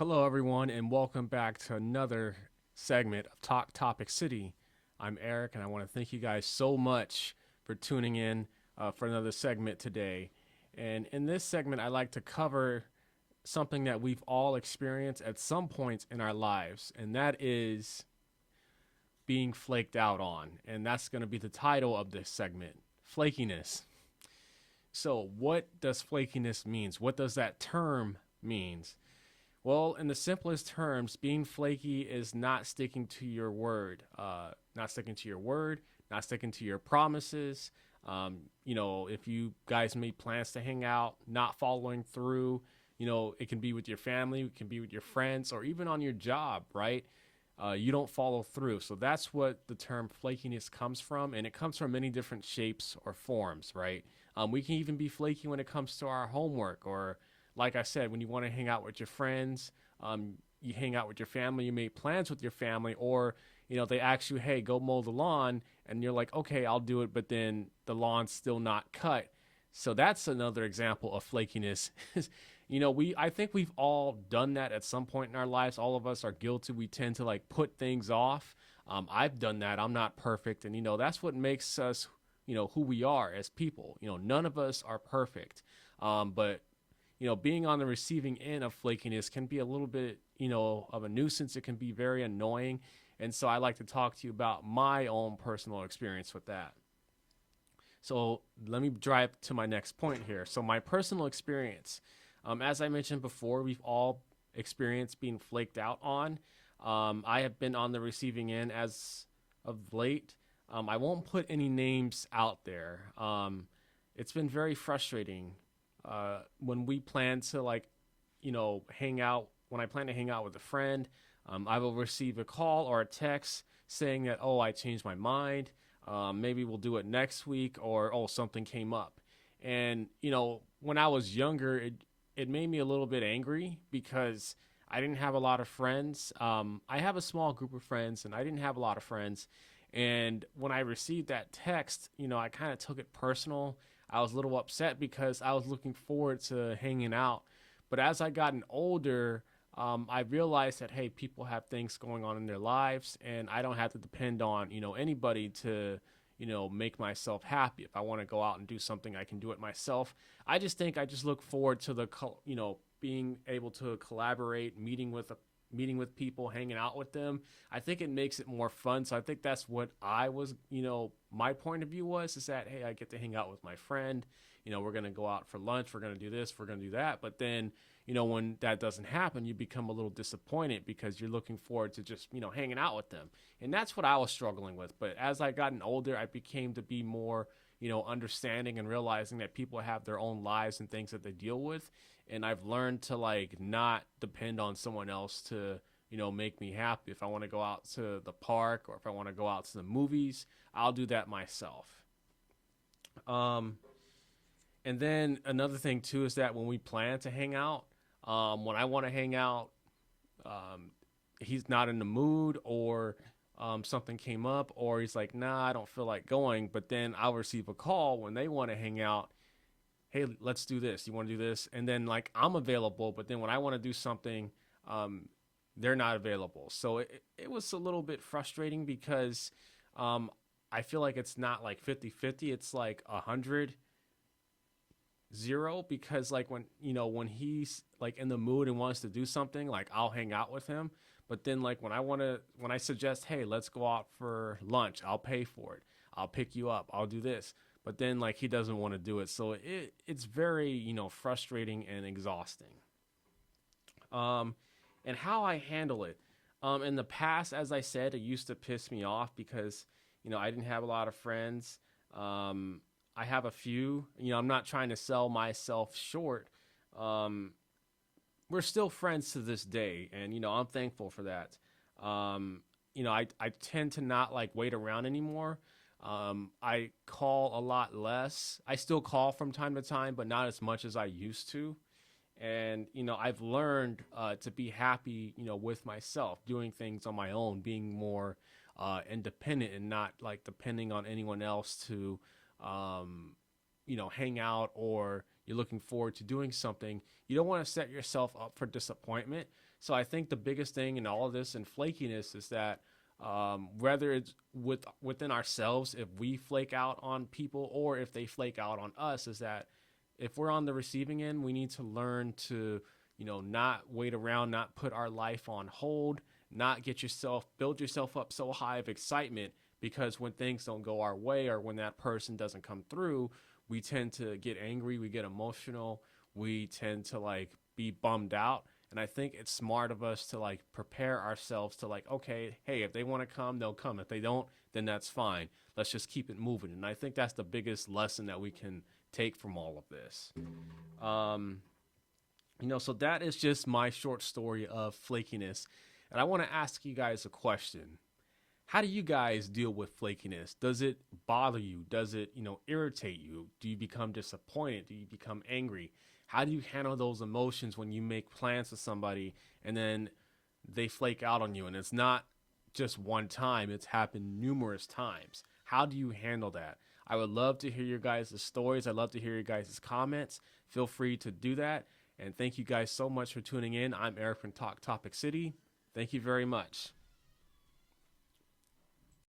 Hello, everyone, and welcome back to another segment of Talk Topic City. I'm Eric, and I want to thank you guys so much for tuning in for another segment today. And in this segment, I like to cover something that we've all experienced at some points in our lives, and that is being flaked out on. And that's going to be the title of this segment, Flakiness. So, what does flakiness means? What does that term means? Well, in the simplest terms, being flaky is not sticking to your word, not sticking to your promises. If you guys made plans to hang out, not following through. It can be with your family, it can be with your friends, or even on your job, right? You don't follow through. So that's what the term flakiness comes from, and it comes from many different shapes or forms, right? We can even be flaky when it comes to our homework, or like I said, when you want to hang out with your friends, you hang out with your family, you make plans with your family, or they ask you, hey, go mow the lawn, and you're like, okay, I'll do it, but then the lawn's still not cut. So that's another example of flakiness. I think we've all done that at some point in our lives. All of us are guilty. We tend to like put things off. I've done that. I'm not perfect, and that's what makes us, who we are as people. None of us are perfect, but being on the receiving end of flakiness can be a little bit, of a nuisance. It can be very annoying, and so I like to talk to you about my own personal experience with that. So let me drive to my next point here. So my personal experience, as I mentioned before, we've all experienced being flaked out on. I have been on the receiving end as of late. I won't put any names out there. It's been very frustrating when we plan to hang out. When I plan to hang out with a friend, I will receive a call or a text saying that, oh, I changed my mind. Maybe we'll do it next week, or oh, something came up. And when I was younger, it made me a little bit angry because I didn't have a lot of friends. I have a small group of friends, and I didn't have a lot of friends. And when I received that text, I kind of took it personal. I was a little upset because I was looking forward to hanging out. But as I gotten older, I realized that, hey, people have things going on in their lives, and I don't have to depend on anybody to make myself happy. If I want to go out and do something, I can do it myself. I just look forward to the being able to collaborate, meeting with people, hanging out with them. I think it makes it more fun. So I think that's what I was, my point of view was, is that, hey, I get to hang out with my friend. We're going to go out for lunch. We're going to do this. We're going to do that. But then, when that doesn't happen, you become a little disappointed because you're looking forward to just, hanging out with them. And that's what I was struggling with. But as I gotten older, I became to be more, understanding and realizing that people have their own lives and things that they deal with. And I've learned to like not depend on someone else to, make me happy. If I want to go out to the park or if I want to go out to the movies, I'll do that myself. Um, and then another thing too is that when we plan to hang out, when I want to hang out, um, he's not in the mood, or something came up, or he's like, nah, I don't feel like going. But then I'll receive a call when they want to hang out. Hey, let's do this. You want to do this? And then like I'm available, but then when I want to do something, um, they're not available. So it was a little bit frustrating because um, I feel like it's not like 50-50. It's like 100-0, because like when he's like in the mood and wants to do something, like I'll hang out with him. But then like when I suggest, hey, let's go out for lunch, I'll pay for it. I'll pick you up. I'll do this. But then like he doesn't want to do it. So it's very, frustrating and exhausting. Um, and how I handle it. In the past, as I said, it used to piss me off because, I didn't have a lot of friends. Um, I have a few. I'm not trying to sell myself short. Um, we're still friends to this day, and I'm thankful for that. I tend to not like wait around anymore. I call a lot less. I still call from time to time, but not as much as I used to. And I've learned to be happy, with myself, doing things on my own, being more independent and not like depending on anyone else to, hang out or you're looking forward to doing something, you don't want to set yourself up for disappointment. So I think the biggest thing in all of this and flakiness is that whether it's within ourselves, if we flake out on people or if they flake out on us, is that if we're on the receiving end, we need to learn to, not wait around, not put our life on hold, not build yourself up so high of excitement, because when things don't go our way or when that person doesn't come through, we tend to get angry, we get emotional, we tend to like be bummed out. And I think it's smart of us to like prepare ourselves to like, okay, hey, if they want to come, they'll come. If they don't, then that's fine. Let's just keep it moving. And I think that's the biggest lesson that we can take from all of this. So that is just my short story of flakiness. And I want to ask you guys a question. How do you guys deal with flakiness? Does it bother you? Does it, irritate you? Do you become disappointed? Do you become angry? How do you handle those emotions when you make plans with somebody and then they flake out on you? And it's not just one time, it's happened numerous times. How do you handle that? I would love to hear your guys' stories. I'd love to hear your guys' comments. Feel free to do that. And thank you guys so much for tuning in. I'm Eric from Talk Topic City. Thank you very much.